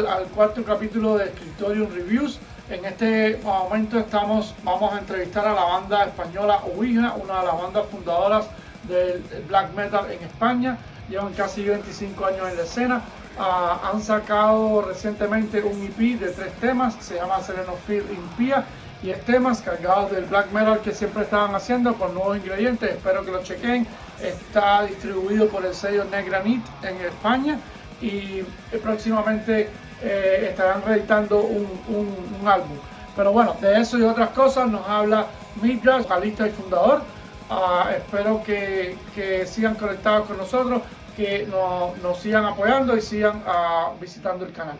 al cuarto capítulo de Scriptorium Reviews. En este momento vamos a entrevistar a la banda española Ouija, una de las bandas fundadoras del black metal en España. Llevan casi 25 años en la escena. Han sacado recientemente un EP de 3 temas, se llama Serenophyll Impia, y es temas cargados del black metal que siempre estaban haciendo con nuevos ingredientes. Espero que lo chequen. Está distribuido por el sello Negranit en España y próximamente estarán reeditando un álbum. Pero bueno, de eso y otras cosas nos habla Mithras, vocalista y fundador. Espero que sigan conectados con nosotros, que nos sigan apoyando y sigan visitando el canal.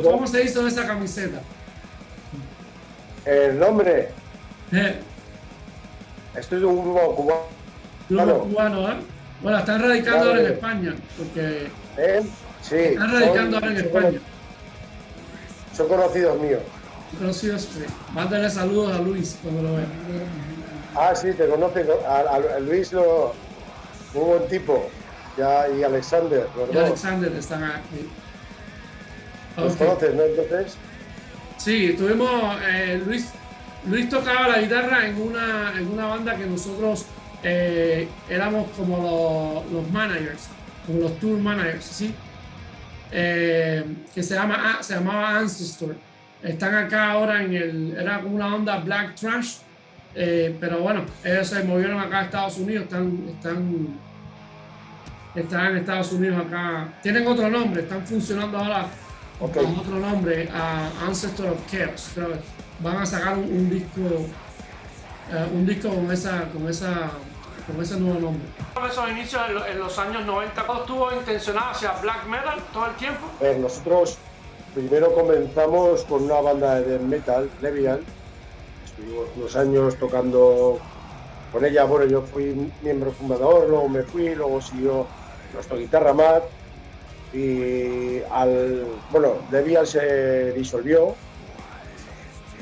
¿Cómo se hizo esa camiseta? El nombre. Esto es un grupo cubano. Grupo cubano, ¿eh? Bueno, están radicando ahora en España, porque sí, están radicando ahora en España. Son conocidos míos. Conocidos, sí. Mándale saludos a Luis cuando lo vean. Ah, sí, te conocen. A Luis, muy buen tipo. Ya, y Alexander, los y Alexander están aquí. ¿Los conoces, no? Entonces. Sí, tuvimos Luis Luis tocaba la guitarra en una banda que nosotros éramos como los managers, como los tour managers, ¿sí? Que se llamaba Ancestor. Están acá ahora era como una onda Black Trash, pero bueno, ellos se movieron acá a Estados Unidos, están en Estados Unidos acá. Tienen otro nombre, están funcionando ahora con otro nombre, Ancestor of Chaos. Creo que van a sacar un disco con ese nuevo nombre. Esos inicios en los años 90, ¿todo estuvo intencionado hacia black metal todo el tiempo? Nosotros primero comenzamos con una banda de death metal, Levian. Estuvimos unos años tocando con ella. Bueno, yo fui miembro fundador, luego me fui, luego siguió nuestro guitarra Matt. Y Levian se disolvió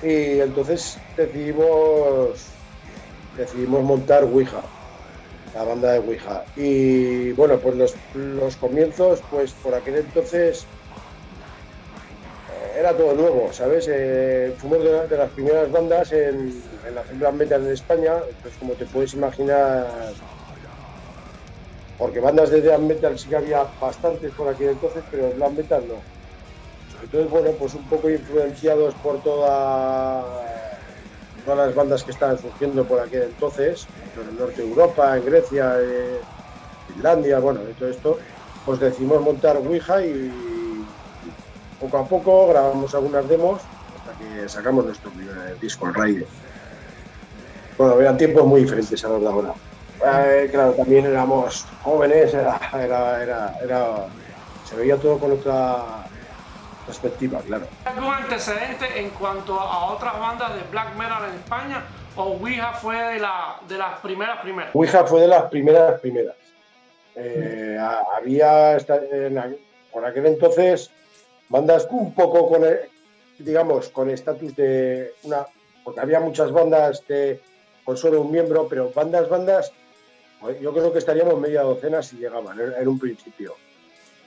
y entonces decidimos montar Ouija, la banda de Ouija. Y bueno, pues los comienzos, pues por aquel entonces era todo nuevo, ¿sabes? Fuimos de las primeras bandas en hacer black metal en España, entonces como te puedes imaginar, porque bandas de death metal sí que había bastantes por aquel entonces, pero black metal no. Entonces, bueno, pues un poco influenciados por todas las bandas que estaban surgiendo por aquel entonces, en el norte de Europa, en Grecia, Finlandia, bueno, de todo esto, pues decidimos montar Ouija y poco a poco grabamos algunas demos hasta que sacamos nuestro primer disco, el Raiden. Bueno, eran tiempos muy diferentes a los de ahora. Claro, también éramos jóvenes, se veía todo con otra perspectiva, claro. ¿Algún antecedente en cuanto a otras bandas de black metal en España o Ouija fue de las primeras? Ouija fue de las primeras. Había por aquel entonces bandas un poco con estatus de una, porque había muchas bandas con solo un miembro, pero bandas, yo creo que estaríamos media docena si llegaban en un principio.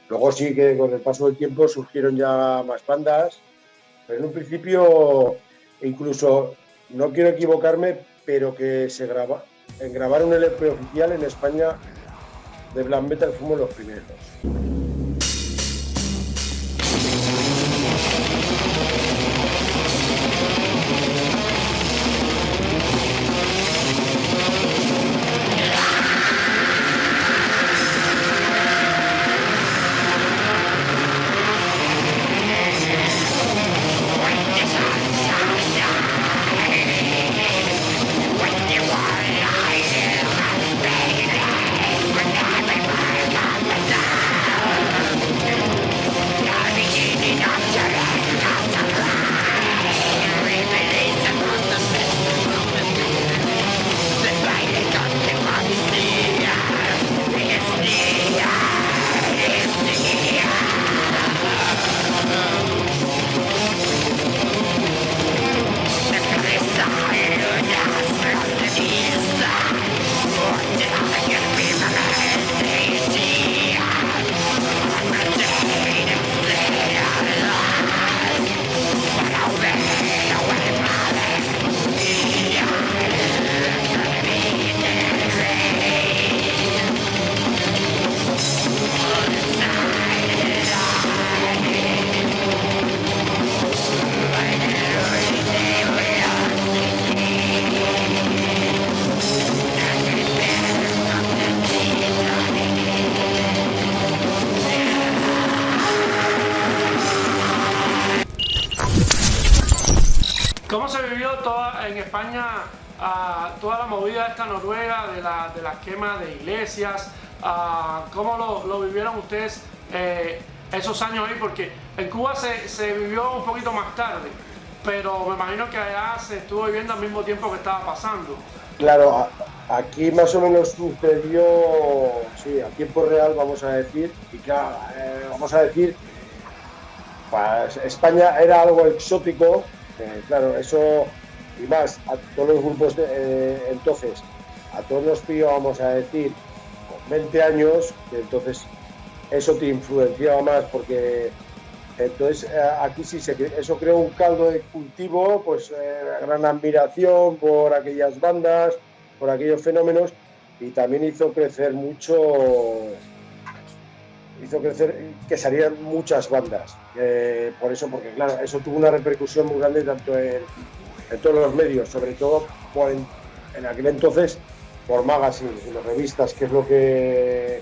Luego sí que con el paso del tiempo surgieron ya más bandas, pero en un principio, incluso, no quiero equivocarme, pero que en grabar un LP oficial en España de black metal fuimos los primeros. ¿Cómo se vivió en España toda la movida esta noruega de las quemas de iglesias? ¿Cómo lo vivieron ustedes esos años ahí? Porque en Cuba se vivió un poquito más tarde, pero me imagino que allá se estuvo viviendo al mismo tiempo que estaba pasando. Claro, aquí más o menos sucedió, sí, a tiempo real, vamos a decir, y claro, pues España era algo exótico. Claro, eso y más, a todos los grupos entonces, a todos los pilló, vamos a decir, con 20 años, que entonces eso te influenciaba más porque Entonces, aquí sí eso creó un caldo de cultivo, pues gran admiración por aquellas bandas, por aquellos fenómenos, y también hizo crecer que salieran muchas bandas. Por eso, porque claro, eso tuvo una repercusión muy grande tanto en todos los medios, sobre todo en aquel entonces por magazines y las revistas, que es lo que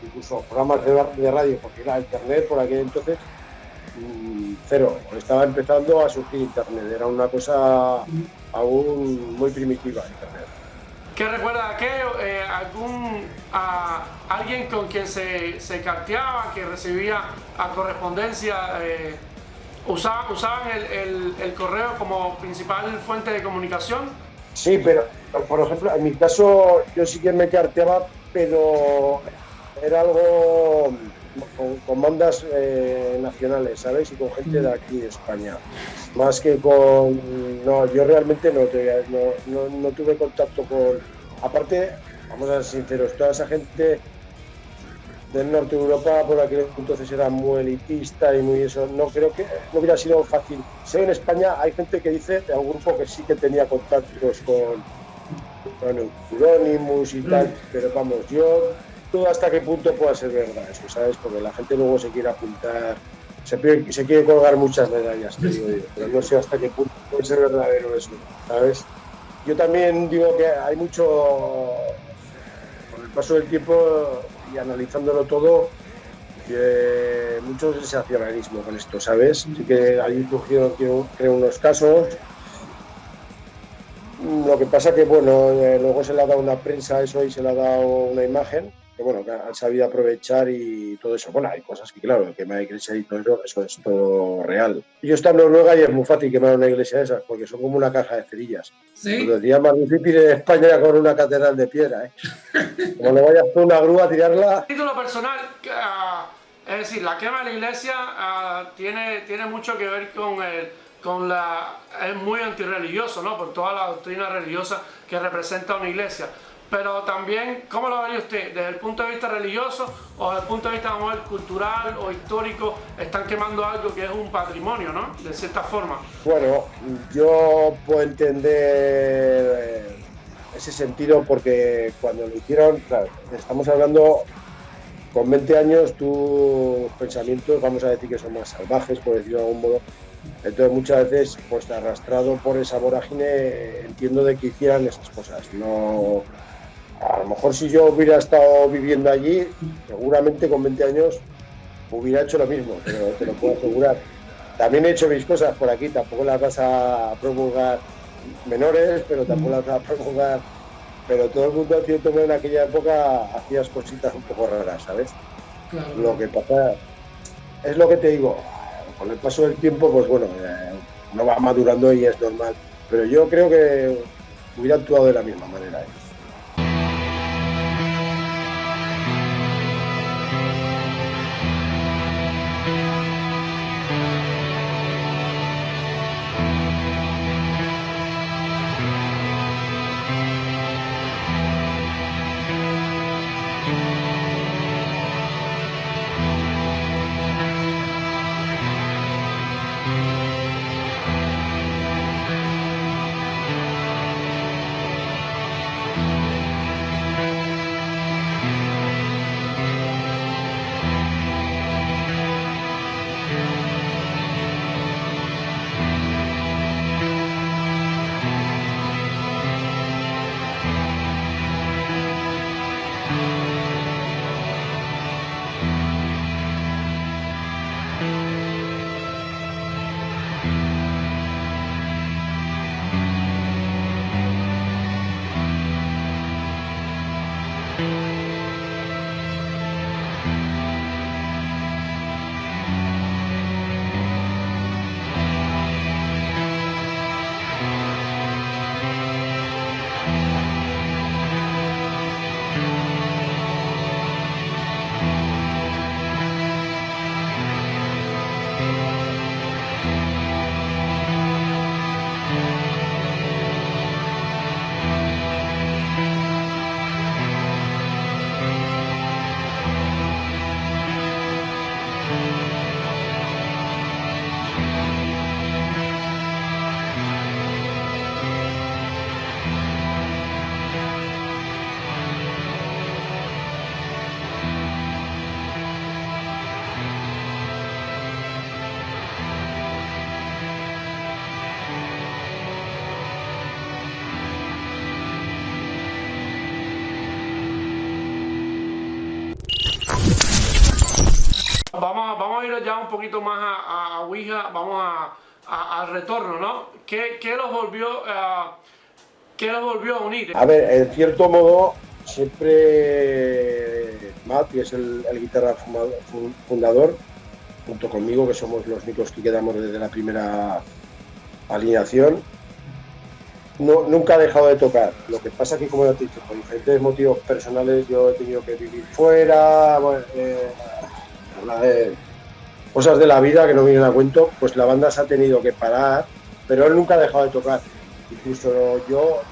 incluso programas de radio, porque era internet por aquel entonces cero, estaba empezando a surgir internet, era una cosa aún muy primitiva internet. ¿Qué recuerda aquello? ¿Alguien con quien se carteaba, que recibía a correspondencia? ¿Usaban el correo como principal fuente de comunicación? Sí, pero por ejemplo, en mi caso yo sí que me carteaba, pero era algo con bandas nacionales, ¿sabes? Y con gente de aquí, de España. Más que con... No, yo realmente no tuve contacto con... Aparte, vamos a ser sinceros, toda esa gente del norte de Europa por aquel entonces era muy elitista y muy eso. No creo que no hubiera sido fácil. Sé en España hay gente que dice de un grupo que sí que tenía contactos con Euronymous y tal, pero vamos, yo dudo hasta qué punto pueda ser verdad eso, ¿sabes? Porque la gente luego se quiere apuntar, se quiere colgar muchas medallas, te digo yo, pero no sé hasta qué punto puede ser verdadero eso, ¿sabes? Yo también digo que hay mucho, con el paso del tiempo y analizándolo todo, mucho sensacionalismo con esto, ¿sabes? Sí que ahí surgieron, creo, unos casos. Lo que pasa que, bueno, luego se le ha dado una prensa a eso y se le ha dado una imagen, que bueno, que han sabido aprovechar y todo eso. Bueno, hay cosas que, claro, quemar la iglesia y todo eso es todo real. Yo estoy en Noruega y es muy fácil quemar una iglesia de esas, porque son como una caja de cerillas. Sí. Los días más difíciles en España era con una catedral de piedra, ¿eh? Como le vayas con una grúa a tirarla... Título personal, es decir, la quema de la iglesia tiene mucho que ver con es muy antirreligioso, ¿no? Por toda la doctrina religiosa que representa una iglesia. Pero también, ¿cómo lo vería usted? ¿Desde el punto de vista religioso o desde el punto de vista, vamos a ver, cultural o histórico? Están quemando algo que es un patrimonio, ¿no? De cierta forma. Bueno, yo puedo entender ese sentido porque cuando lo hicieron, claro, estamos hablando con 20 años, tus pensamientos, vamos a decir que son más salvajes, por decirlo de algún modo. Entonces muchas veces, pues arrastrado por esa vorágine, entiendo de que hicieran esas cosas. No, a lo mejor si yo hubiera estado viviendo allí, seguramente con 20 años hubiera hecho lo mismo, pero te lo puedo asegurar. También he hecho mis cosas por aquí, tampoco las vas a promulgar menores, pero tampoco las vas a promulgar. Pero todo el mundo, en cierto modo, en aquella época hacías cositas un poco raras, ¿sabes? Claro. Lo que pasa es lo que te digo, con el paso del tiempo, pues bueno, uno va madurando y es normal. Pero yo creo que hubiera actuado de la misma manera. Vamos a ir ya un poquito más a Ouija, vamos al retorno, ¿no? ¿Qué los volvió a unir? A ver, en cierto modo, siempre Matt, que es el guitarra fundador, junto conmigo, que somos los únicos que quedamos desde la primera alineación, nunca ha dejado de tocar. Lo que pasa es que, como ya te he dicho, por diferentes motivos personales, yo he tenido que vivir fuera, cosas de la vida que no vienen a cuento, pues la banda se ha tenido que parar, pero él nunca ha dejado de tocar. Incluso yo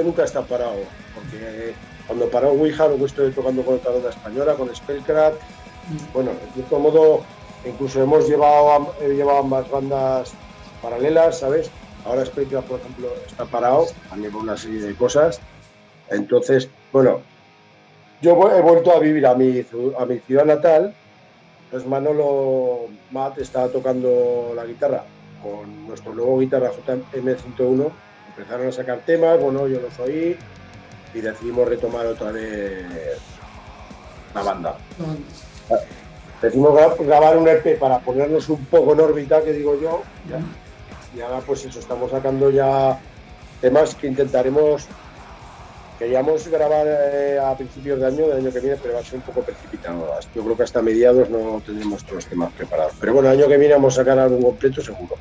nunca he estado parado, porque cuando paró Ouija, luego estoy tocando con otra banda española, con Spellcraft. Bueno, de cierto modo, incluso he llevado ambas bandas paralelas, ¿sabes? Ahora Spellcraft, por ejemplo, está parado, también por una serie de cosas. Entonces, bueno, yo he vuelto a vivir a mi ciudad natal. Entonces Matt estaba tocando la guitarra con nuestro nuevo guitarra JM101. Empezaron a sacar temas, bueno, yo los oí y decidimos retomar otra vez la banda. Decidimos grabar un EP para ponernos un poco en órbita, que digo yo, y ahora pues eso, estamos sacando ya temas que queríamos grabar a principios del año que viene, pero va a ser un poco precipitado. Yo creo que hasta mediados no tendremos todos los temas preparados, pero bueno, el año que viene vamos a sacar algo completo seguro.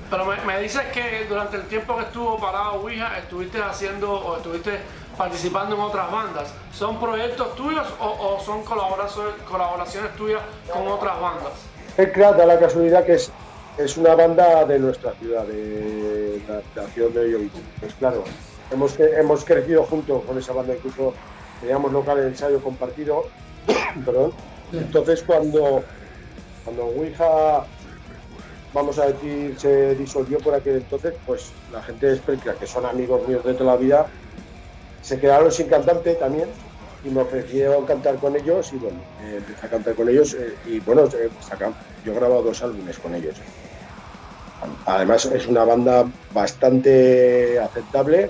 Pero me dices que durante el tiempo que estuvo parado Ouija, estuviste participando en otras bandas. ¿Son proyectos tuyos o son colaboraciones tuyas con otras bandas? Spellcraft da la casualidad que es una banda de nuestra ciudad, de la ciudad de yo. Pues claro, hemos crecido juntos con esa banda, incluso teníamos local de ensayo compartido. Perdón. Entonces cuando Ouija, vamos a decir, se disolvió por aquel entonces, pues la gente de Spellcraft, que son amigos míos de toda la vida, se quedaron sin cantante también y me ofrecieron cantar con ellos y bueno, empecé a cantar con ellos y bueno, yo he grabado 2 álbumes con ellos. Además es una banda bastante aceptable,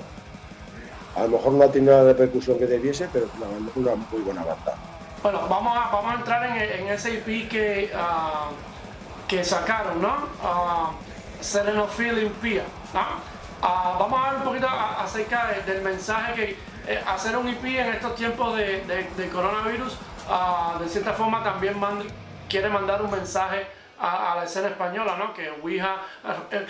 a lo mejor no ha tenido la repercusión que debiese, pero es una muy buena banda. Bueno, vamos a entrar en ese EP que sacaron, ¿no? Serenophilia Pia, ¿no? Vamos a hablar un poquito acerca del mensaje que hacer un EP en estos tiempos de coronavirus, de cierta forma también quiere mandar un mensaje a la escena española, ¿no? Que Ouija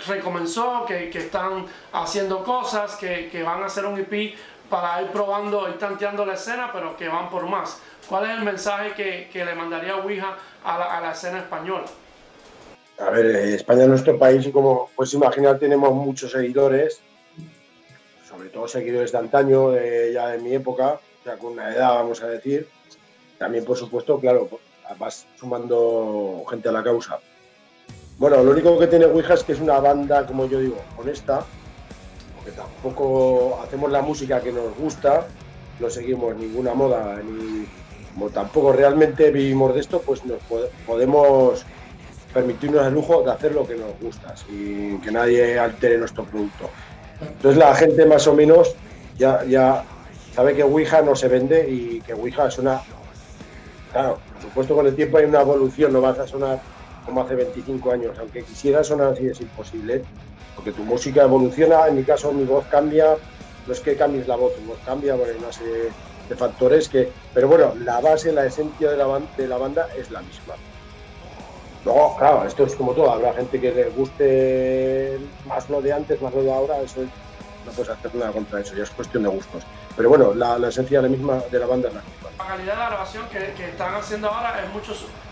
recomenzó, que están haciendo cosas, que van a hacer un EP para ir probando, ir tanteando la escena, pero que van por más. ¿Cuál es el mensaje que le mandaría Ouija a la escena española? A ver, España es nuestro país y como puedes imaginar tenemos muchos seguidores, sobre todo seguidores de antaño, ya de mi época, ya con una edad, vamos a decir. También, por supuesto, claro, vas sumando gente a la causa. Bueno, lo único que tiene Ouija es que es una banda, como yo digo, honesta, porque tampoco hacemos la música que nos gusta, no seguimos ninguna moda, ni como tampoco realmente vivimos de esto, pues nos podemos permitirnos el lujo de hacer lo que nos gusta, sin que nadie altere nuestro producto. Entonces la gente más o menos ya sabe que Ouija no se vende y que Ouija suena. Claro, por supuesto con el tiempo hay una evolución, no vas a sonar como hace 25 años, aunque quisiera sonar así es imposible, porque tu música evoluciona, en mi caso mi voz cambia, no es que cambies la voz, tu voz cambia por una serie de factores pero bueno, la base, la esencia de la banda es la misma. Luego, claro, esto es como todo, habrá gente que le guste más lo de antes, más lo de ahora, eso no puedes hacer nada contra eso, ya es cuestión de gustos. Pero bueno, la esencia de la banda es la misma. La calidad de la grabación que están haciendo ahora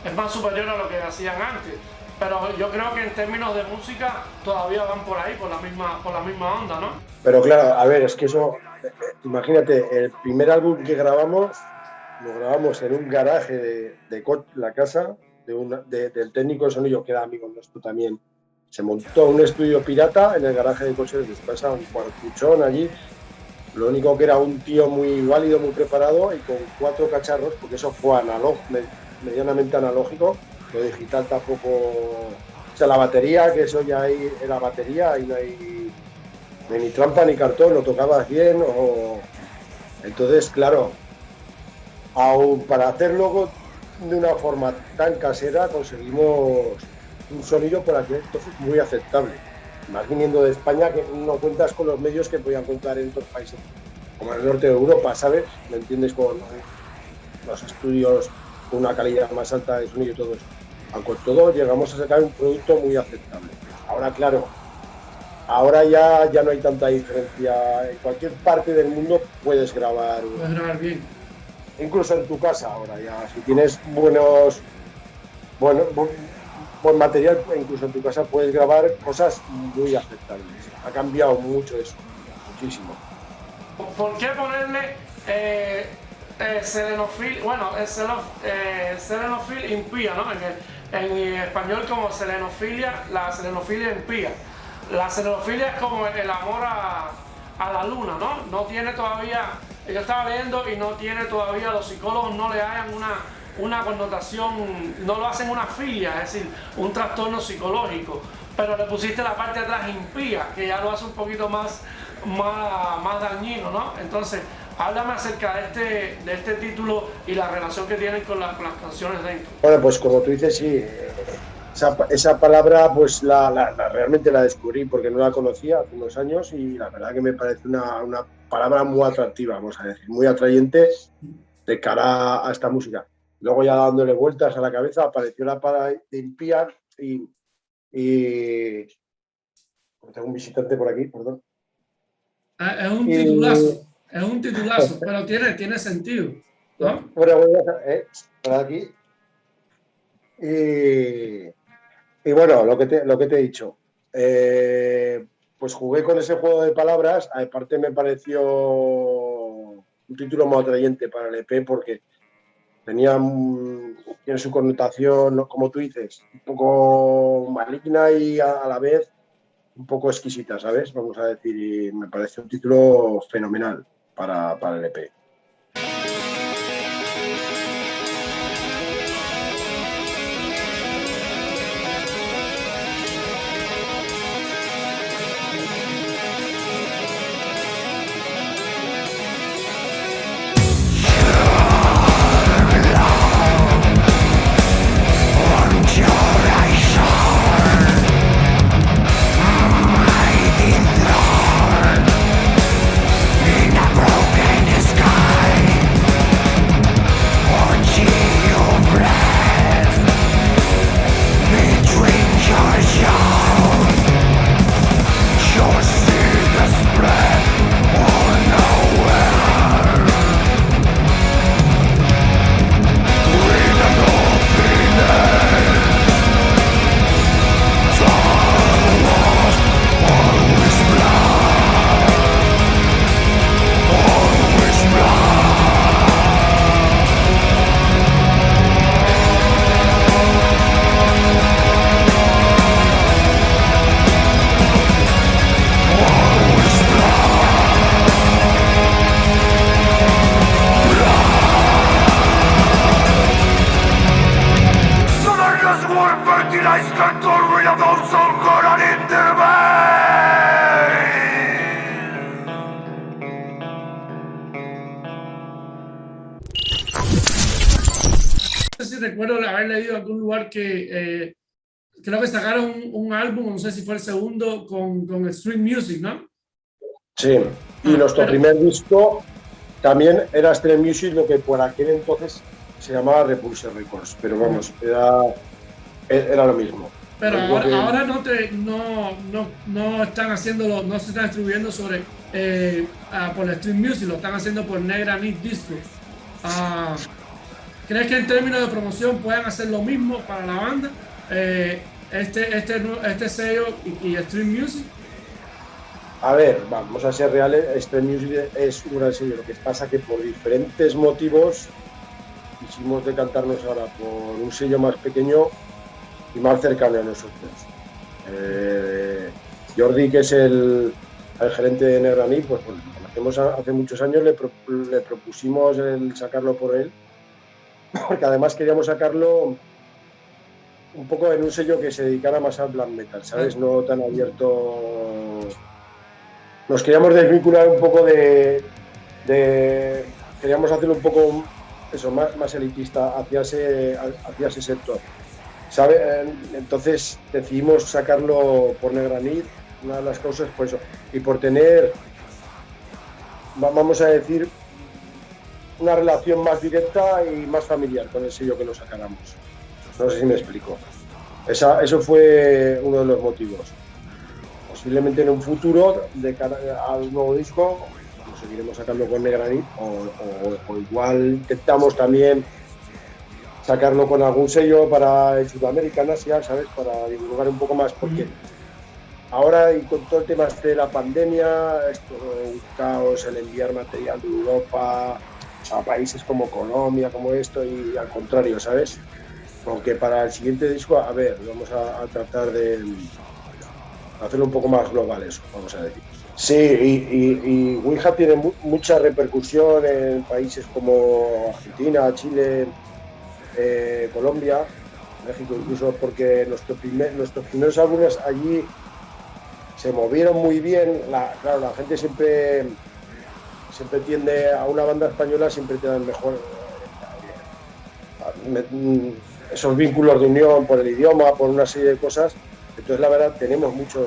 es más superior a lo que hacían antes, pero yo creo que en términos de música todavía van por ahí, por la misma onda, ¿no? Pero claro, a ver, es que eso, imagínate, el primer álbum que grabamos, lo grabamos en un garaje de la casa, del técnico de sonido, que era amigo nuestro también. Se montó un estudio pirata en el garaje de coches de su casa, un cuartuchón allí. Lo único que era un tío muy válido, muy preparado y con 4 cacharros, porque eso fue medianamente analógico, lo digital tampoco. O sea, la batería, que eso ya era batería, ahí no hay ni trampa ni cartón, lo tocabas bien. Entonces, claro, aún para hacerlo de una forma tan casera conseguimos un sonido por aquel entonces muy aceptable. Más viniendo de España, que no cuentas con los medios que podían contar en otros países, como en el norte de Europa, ¿sabes? ¿Me entiendes? Con los estudios con una calidad más alta de sonido y todo eso. Con todo llegamos a sacar un producto muy aceptable. Ahora, claro, ahora ya no hay tanta diferencia. En cualquier parte del mundo puedes grabar. Puedes grabar bien. Incluso en tu casa ahora ya. Si tienes buen material, incluso en tu casa puedes grabar cosas muy aceptables. Ha cambiado mucho eso, muchísimo. ¿Por qué ponerle selenofil? Bueno, selenofil impía, ¿no? En español como selenofilia, la selenofilia impía. La selenofilia es como el amor a la luna, ¿no? No tiene todavía, yo estaba leyendo y no tiene todavía, los psicólogos no le hayan una connotación, no lo hacen una filia, es decir, un trastorno psicológico, pero le pusiste la parte de atrás impía, que ya lo hace un poquito más dañino, ¿no? Entonces, háblame acerca de este título y la relación que tienen con las canciones dentro. Bueno, pues como tú dices, sí, esa palabra pues realmente la descubrí porque no la conocía hace unos años y la verdad que me parece una palabra muy atractiva, vamos a decir, muy atrayente de cara a esta música. Luego ya dándole vueltas a la cabeza apareció la palabra de impía y tengo un visitante por aquí, perdón. Es un titulazo, pero tiene sentido, ¿no? Por aquí. Y bueno, lo que te he dicho. Pues jugué con ese juego de palabras. Aparte me pareció un título muy atrayente para el EP porque tiene su connotación, como tú dices, un poco maligna y a la vez un poco exquisita, ¿sabes? Vamos a decir, y me parece un título fenomenal para el EP. Recuerdo haber leído en algún lugar que creo que sacaron un álbum, no sé si fue el segundo, con Stream Music, ¿no? Sí, y nuestro primer disco también era Stream Music, lo que por aquel entonces se llamaba Repulse Records, pero vamos, era lo mismo. Pero ahora no están haciéndolo, no se están distribuyendo por Stream Music, lo están haciendo por Negra Need Disco. ¿Crees que en términos de promoción puedan hacer lo mismo para la banda? Este sello y Stream Music. A ver, vamos a ser reales, Stream Music es un gran sello, lo que pasa que por diferentes motivos quisimos decantarnos ahora por un sello más pequeño y más cercano a nosotros. Jordi, que es el gerente de Negrani, pues bueno, lo conocemos hace muchos años, le propusimos el sacarlo por él, porque además queríamos sacarlo un poco en un sello que se dedicara más al black metal, ¿sabes? No tan abierto. Nos queríamos desvincular un poco queríamos hacerlo un poco eso, más elitista hacia ese sector. ¿Sabe? Entonces decidimos sacarlo por Negranit, una de las causas por eso, y por tener, vamos a decir, una relación más directa y más familiar con el sello que lo sacáramos. No sé si me explico. Eso fue uno de los motivos. Posiblemente en un futuro, de cara al nuevo disco, lo seguiremos sacando con Negranit, o igual intentamos también sacarlo con algún sello para Sudamérica, en Asia, ¿sabes? Para divulgar un poco más, porque ahora, y con todo el tema de la pandemia, es todo un caos el enviar material de Europa a países como Colombia, como esto, y al contrario, ¿sabes? Aunque para el siguiente disco, a ver, vamos a tratar de hacerlo un poco más global eso, vamos a decir. Sí, y Ouija tiene mucha repercusión en países como Argentina, Chile, Colombia, México, incluso porque nuestros primeros álbumes allí se movieron muy bien. Claro, la gente siempre tiende a una banda española, siempre te dan mejor esos vínculos de unión por el idioma, por una serie de cosas. Entonces, la verdad, tenemos muchos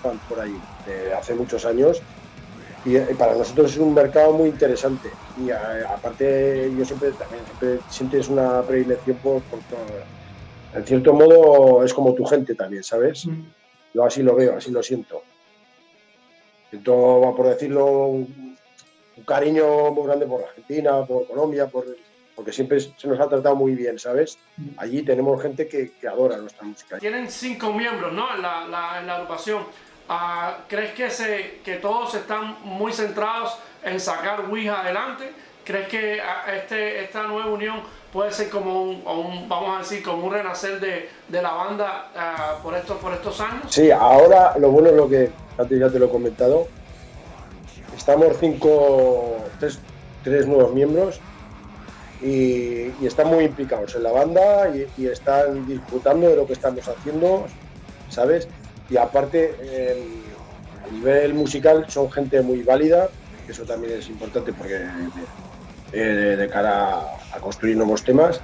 fans por ahí de hace muchos años, y para nosotros es un mercado muy interesante. Y aparte, yo siempre sientes una predilección por todo. En cierto modo, es como tu gente también, ¿sabes? Yo así lo veo, así lo siento. Siento, por decirlo, un cariño muy grande por Argentina, por Colombia, porque siempre se nos ha tratado muy bien, ¿sabes? Allí tenemos gente que adora nuestra música. Tienen 5 miembros, ¿no? En la agrupación. ¿Crees que todos están muy centrados en sacar Ouija adelante? ¿Crees que esta nueva unión puede ser como vamos a decir, como un renacer de la banda por estos años? Sí, ahora lo bueno es lo que antes ya te lo he comentado. Estamos tres nuevos miembros y están muy implicados en la banda y están disfrutando de lo que estamos haciendo, ¿sabes? Y aparte, a nivel musical son gente muy válida, que eso también es importante porque de cara a construir nuevos temas.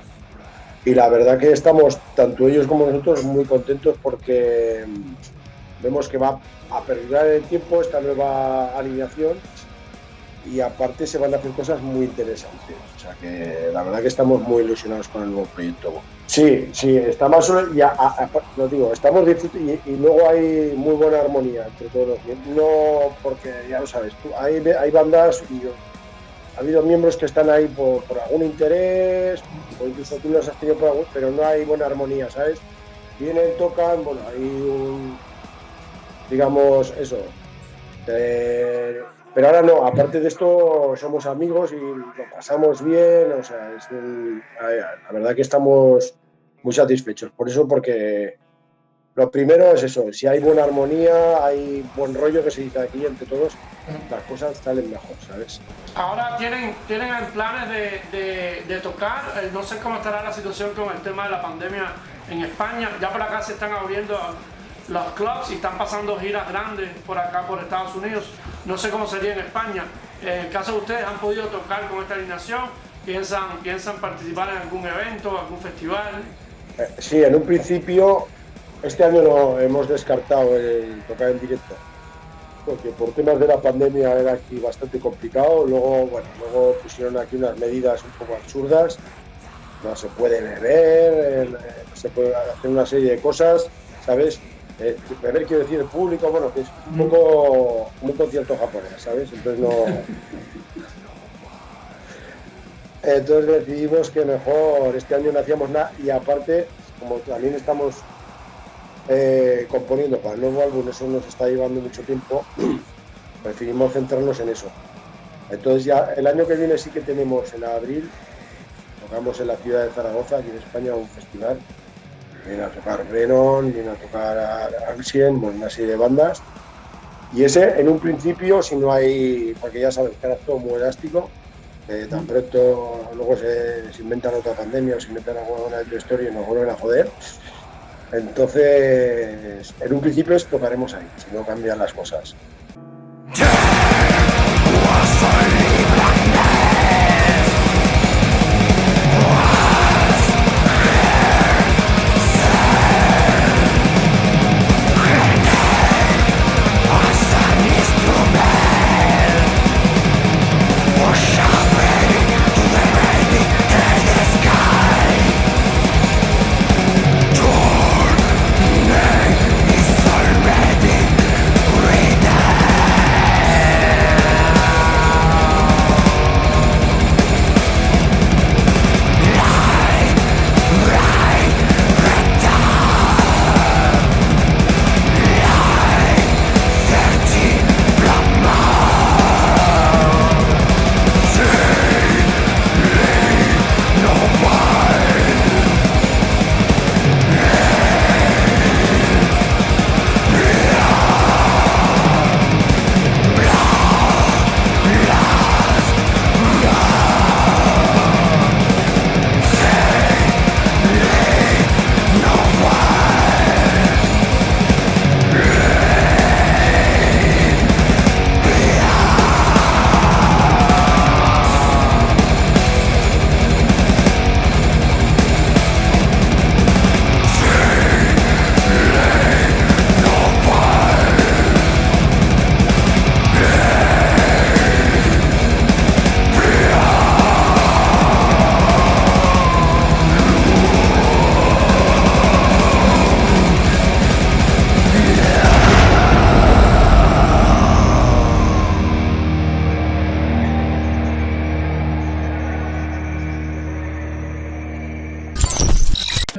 Y la verdad que estamos, tanto ellos como nosotros, muy contentos porque vemos que va a perdurar el tiempo esta nueva alineación, y aparte se van a hacer cosas muy interesantes. O sea que la verdad que estamos muy ilusionados con el nuevo proyecto. Sí, está más solo, lo digo, estamos disfrutando, y luego hay muy buena armonía entre todos los miembros. No, porque ya lo sabes, hay bandas y ha habido miembros que están ahí por algún interés, o incluso tú los has tenido por algún, pero no hay buena armonía, ¿sabes? Vienen, tocan, bueno, hay digamos, eso. Pero ahora no, aparte de esto, somos amigos y lo pasamos bien, o sea, la verdad que estamos muy satisfechos por eso, porque lo primero es eso, si hay buena armonía, hay buen rollo, que se dice aquí entre todos, las cosas salen mejor, ¿sabes? Ahora tienen planes de tocar, no sé cómo estará la situación con el tema de la pandemia en España. Ya por acá se están abriendo los clubs y están pasando giras grandes por acá, por Estados Unidos. No sé cómo sería en España. En el caso de ustedes, ¿han podido tocar con esta alineación? ¿Piensan participar en algún evento, algún festival? Sí, en un principio, este año no hemos descartado el tocar en directo, porque por temas de la pandemia era aquí bastante complicado. Luego pusieron aquí unas medidas un poco absurdas. No se puede beber, se puede hacer una serie de cosas, ¿sabes? Beber, quiero decir, el público, bueno, que es un poco como un concierto japonés, ¿sabes? Entonces Entonces decidimos que mejor este año no hacíamos nada, y aparte, como también estamos componiendo para el nuevo álbum, eso nos está llevando mucho tiempo, preferimos centrarnos en eso. Entonces ya el año que viene sí que tenemos, en abril, tocamos en la ciudad de Zaragoza, aquí en España, un festival. Viene a tocar Venom, viene a tocar Arsien, bueno, una serie de bandas. Y ese, en un principio, si no hay, porque ya sabes que ahora es todo muy elástico, tan pronto luego se inventan otra pandemia o se inventan alguna historia y nos vuelven a joder. Entonces, en un principio tocaremos ahí, si no cambian las cosas.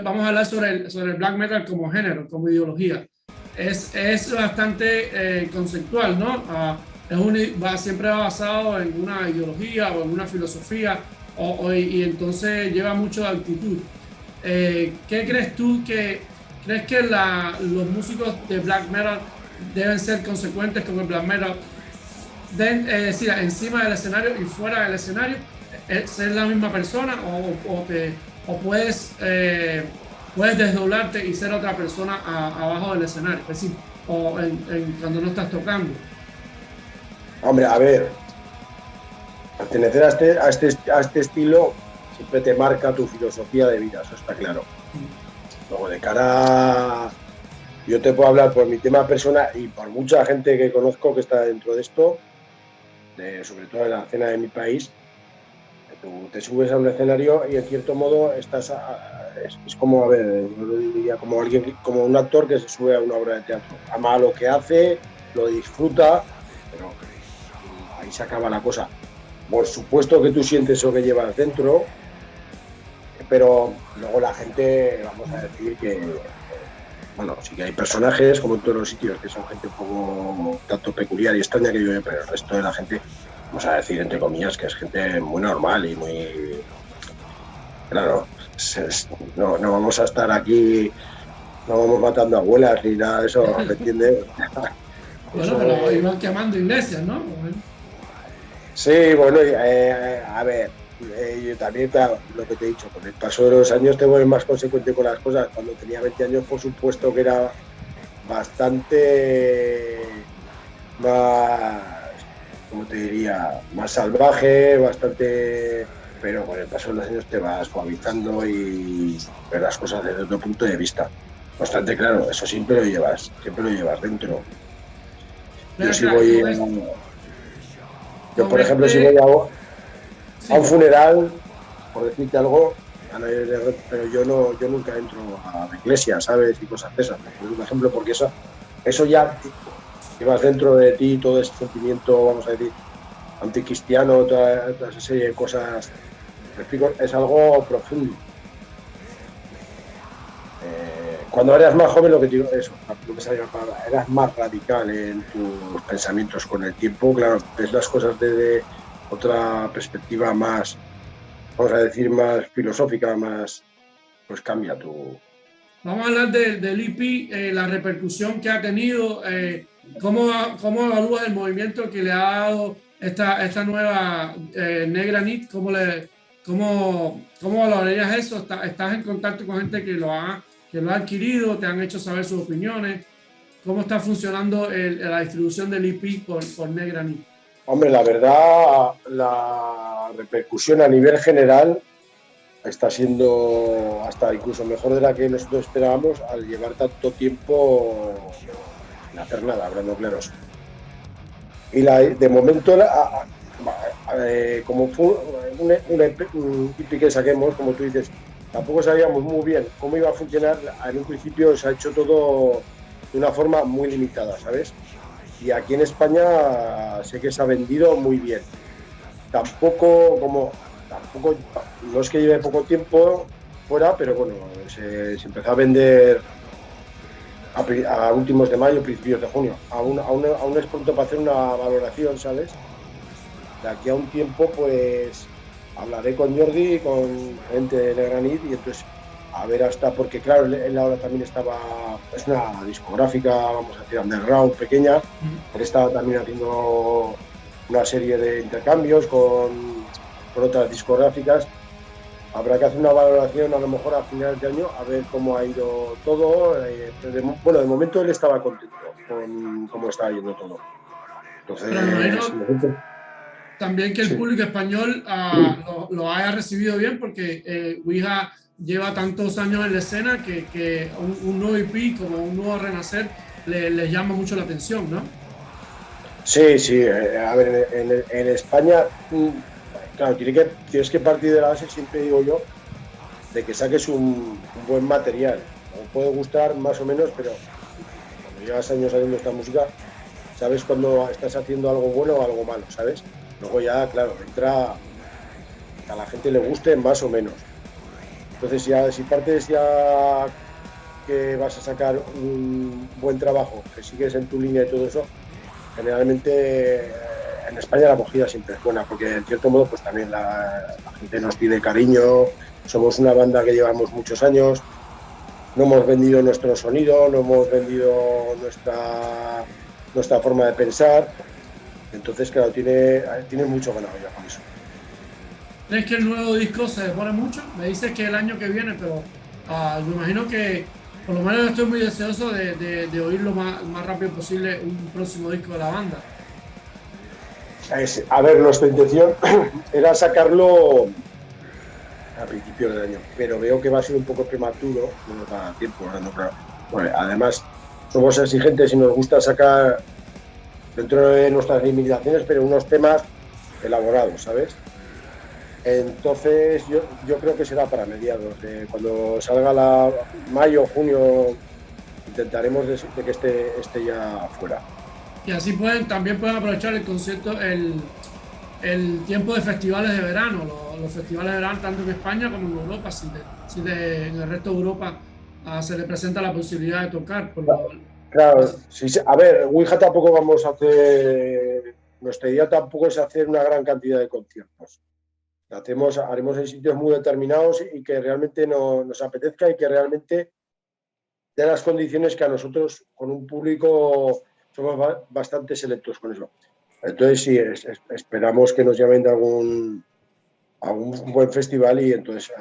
Vamos a hablar sobre el black metal como género, como ideología. Es bastante conceptual, ¿no? Siempre va basado en una ideología o en una filosofía y entonces lleva mucho de actitud. ¿Qué crees tú crees que los músicos de black metal deben ser consecuentes con el black metal? Es decir, encima del escenario y fuera del escenario, ser la misma persona o puedes desdoblarte y ser otra persona abajo del escenario, es decir, cuando no estás tocando. Hombre, a ver, pertenecer a este estilo siempre te marca tu filosofía de vida, eso está claro. Luego, de cara yo te puedo hablar por mi tema personal y por mucha gente que conozco que está dentro de esto, sobre todo en la escena de mi país. Tú te subes a un escenario y en cierto modo es como, a ver, yo lo diría como alguien, como un actor que se sube a una obra de teatro. Ama lo que hace, lo disfruta, pero ahí se acaba la cosa. Por supuesto que tú sientes eso que llevas dentro, pero luego la gente, vamos a decir que, bueno, sí que hay personajes, como en todos los sitios, que son gente un poco tanto peculiar y extraña que yo, pero el resto de la gente, vamos a decir, entre comillas, que es gente muy normal y muy... Claro, no vamos a estar aquí, no vamos matando abuelas ni nada de eso, ¿me entiendes? Bueno, pero iban quemando iglesias, ¿no? Sí, bueno, a ver, yo también, claro, lo que te he dicho, con el paso de los años te vuelves más consecuente con las cosas. Cuando tenía 20 años, por supuesto que era bastante más, ¿cómo te diría? Más salvaje, bastante... Pero con el paso de los años te vas suavizando y ves las cosas desde otro punto de vista. Bastante claro, eso siempre lo llevas dentro. Pero Yo sí voy... Yo, por ejemplo, si voy a un funeral, por decirte algo, pero yo nunca entro a la iglesia, ¿sabes? Y cosas de esas. Por ejemplo, porque eso ya llevas dentro de ti todo ese sentimiento, vamos a decir, anticristiano, toda esa serie de cosas. Me explico, es algo profundo. Cuando eras más joven, lo que digo, eso, no me salía la palabra, eras más radical en tus pensamientos. Con el tiempo, claro, ves las cosas desde otra perspectiva más, vamos a decir, más filosófica, más, pues cambia tu... Vamos a hablar del EP, la repercusión que ha tenido, ¿cómo evalúas el movimiento que le ha dado esta nueva Negra Nit? ¿Cómo valorarías eso? ¿Estás en contacto con gente que lo ha adquirido? ¿Te han hecho saber sus opiniones? ¿Cómo está funcionando la distribución del EP por Negra Nit? Hombre, la verdad, la repercusión a nivel general está siendo hasta incluso mejor de la que nosotros esperábamos al llevar tanto tiempo sin hacer nada, hablando claros. Y de momento, como fue un EP que saquemos, como tú dices, tampoco sabíamos muy bien cómo iba a funcionar. En un principio se ha hecho todo de una forma muy limitada, ¿sabes? Y aquí en España sé que se ha vendido muy bien. Tampoco, no es que lleve poco tiempo fuera, pero bueno, se empezó a vender a últimos de mayo, principios de junio. Aún es pronto para hacer una valoración, ¿sabes? De aquí a un tiempo, pues hablaré con Jordi y con gente de Negra Nit y entonces a ver hasta, porque claro, él ahora también es una discográfica, vamos a decir, underground, pequeña, él estaba también haciendo una serie de intercambios con otras discográficas. Habrá que hacer una valoración a lo mejor a finales de año, a ver cómo ha ido todo. Bueno, de momento él estaba contento con cómo estaba yendo todo. Entonces, también que el público español lo haya recibido bien, porque Ouija lleva tantos años en la escena que un nuevo EP, como un nuevo renacer, les llama mucho la atención, ¿no? Sí, a ver, en España, claro, tienes que partir de la base, siempre digo yo, de que saques un buen material. Me puede gustar más o menos, pero cuando llevas años haciendo esta música, sabes cuando estás haciendo algo bueno o algo malo, ¿sabes? Luego ya, claro, entra, a la gente le guste más o menos. Entonces, si partes ya que vas a sacar un buen trabajo, que sigues en tu línea y todo eso, generalmente en España la acogida siempre es buena, porque en cierto modo pues también la gente nos pide cariño, somos una banda que llevamos muchos años, no hemos vendido nuestro sonido, no hemos vendido nuestra forma de pensar, entonces claro, tiene mucho ganado ya con eso. ¿Crees que el nuevo disco se demora mucho? Me dices que el año que viene, pero me imagino que por lo menos estoy muy deseoso de oír lo más rápido posible un próximo disco de la banda. A ver, nuestra intención era sacarlo a principios del año, pero veo que va a ser un poco prematuro, no nos da tiempo. No, claro. Bueno, además, somos exigentes y nos gusta sacar dentro de nuestras limitaciones, pero unos temas elaborados, ¿sabes? Entonces, yo creo que será para mediados. Cuando salga mayo, junio, intentaremos de que esté ya fuera. Y así también pueden aprovechar el concierto, el tiempo de festivales de verano, los festivales de verano tanto en España como en Europa, en el resto de Europa se le presenta la posibilidad de tocar. Claro, sí, a ver, Ouija tampoco vamos a hacer, nuestra idea tampoco es hacer una gran cantidad de conciertos. Haremos en sitios muy determinados y que realmente nos apetezca y que realmente de las condiciones que a nosotros, con un público, somos bastante selectos con eso. Entonces sí, esperamos que nos llamen de algún buen festival y entonces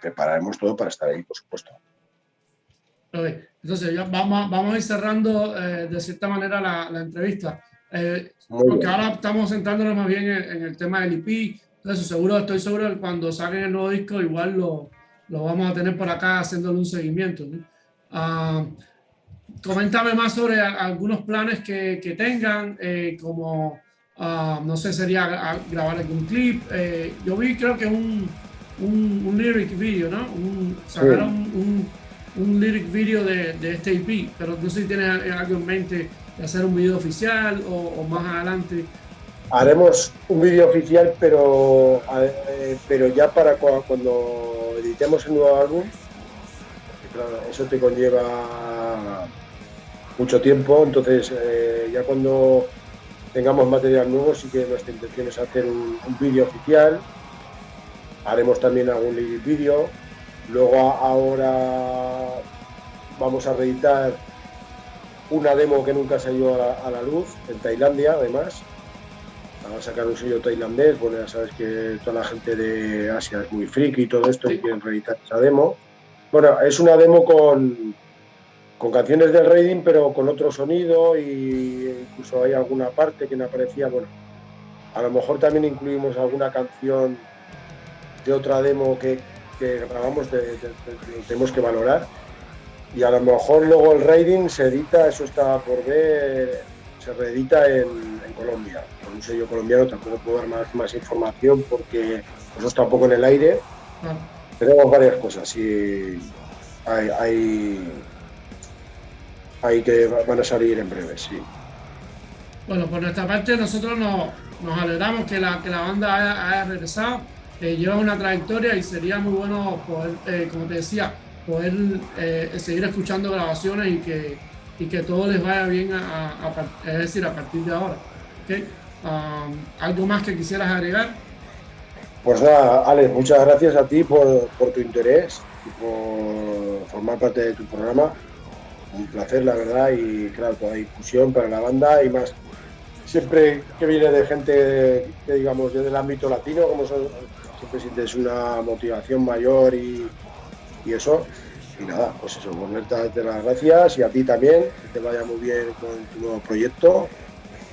prepararemos todo para estar ahí, por supuesto. Entonces ya vamos a ir cerrando de cierta manera la entrevista, porque bien. ahora estamos centrándonos más bien en el tema del EP. Entonces estoy seguro que cuando saquen el nuevo disco igual lo vamos a tener por acá haciéndole un seguimiento, ¿no? Coméntame más sobre algunos planes que tengan, como, no sé, sería grabar algún clip. Yo vi, creo que un lyric video, ¿no? Sacaron un lyric video de este EP, pero no sé si tienes algo en mente de hacer un video oficial o más adelante. Haremos un vídeo oficial, pero ya para cuando editemos el nuevo álbum, porque claro, eso te conlleva mucho tiempo, entonces ya cuando tengamos material nuevo sí que nuestra intención es hacer un vídeo oficial, haremos también algún lyric video, luego ahora vamos a reeditar una demo que nunca salió a la luz en Tailandia, además. Va a sacar un sello tailandés, bueno, ya sabes que toda la gente de Asia es muy friki y todo esto y quieren reeditar esa demo. Bueno, es una demo con canciones del Raiding, pero con otro sonido y incluso hay alguna parte que me aparecía, bueno, a lo mejor también incluimos alguna canción de otra demo que grabamos, tenemos que valorar. Y a lo mejor luego el Raiding se edita, eso está por ver, se reedita en Colombia, con un sello colombiano. Tampoco puedo dar más información porque eso está un poco en el aire. Tenemos varias cosas y hay que van a salir en breve, sí. Bueno, por nuestra parte nosotros nos alegramos que la banda haya regresado, lleva una trayectoria y sería muy bueno poder, como te decía, poder seguir escuchando grabaciones y que todo les vaya bien, es decir, a partir de ahora. ¿Okay? ¿Algo más que quisieras agregar? Pues nada, Alex, muchas gracias a ti por tu interés y por formar parte de tu programa. Un placer, la verdad, y claro, toda difusión para la banda y más. Siempre que viene de gente que digamos desde el ámbito latino, siempre sientes una motivación mayor y eso. Y nada, pues eso, volverte las gracias y a ti también, que te vaya muy bien con tu nuevo proyecto,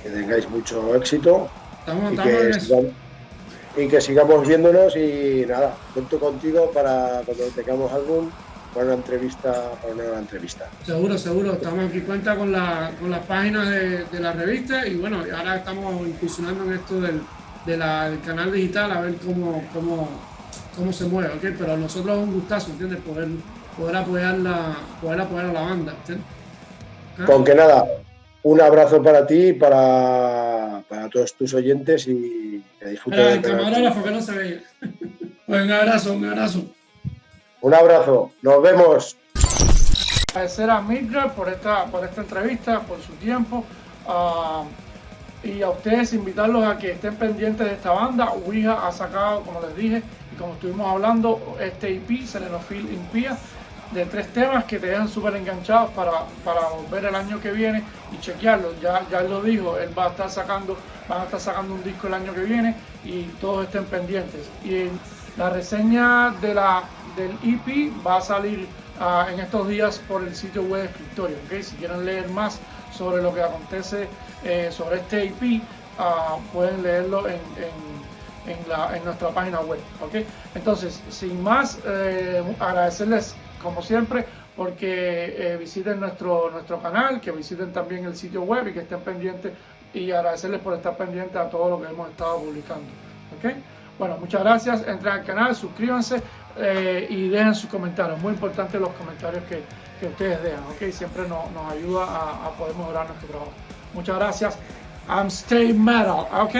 que tengáis mucho éxito y que sigamos viéndonos y nada, cuento contigo para cuando tengamos algún para una nueva entrevista. Seguro, estamos aquí, cuenta con las páginas de la revista y bueno, ahora estamos incursionando en esto del canal digital a ver cómo se mueve, ¿okay? Pero a nosotros es un gustazo, ¿entiendes? Poder apoyar a la banda, ¿entiendes? ¿Okay? Con que nada, un abrazo para ti y para todos tus oyentes y que disfruten. El camarógrafo que no se veía. Pues un abrazo. Un abrazo, nos vemos. Agradecer a Midgar por esta entrevista, por su tiempo. Y a ustedes invitarlos a que estén pendientes de esta banda. Ouija ha sacado, como les dije, y como estuvimos hablando, este EP, Selenophil Impia, de 3 temas que te dejan súper enganchados para volver el año que viene y chequearlo. Ya él lo dijo, él van a estar sacando un disco el año que viene y todos estén pendientes. Y la reseña del EP va a salir en estos días por el sitio web de Escritorio. ¿Okay? Si quieren leer más sobre lo que acontece sobre este EP, pueden leerlo en nuestra página web. ¿Okay? Entonces, sin más, agradecerles como siempre porque visiten nuestro canal, que visiten también el sitio web y que estén pendientes, y agradecerles por estar pendientes a todo lo que hemos estado publicando. ¿Okay? Bueno, muchas gracias, entren al canal, suscríbanse y dejen sus comentarios. Muy importante los comentarios que ustedes dejan, ¿ok? Siempre nos ayuda a poder mejorar nuestro trabajo. Muchas gracias. I'm Stay Metal, ¿ok?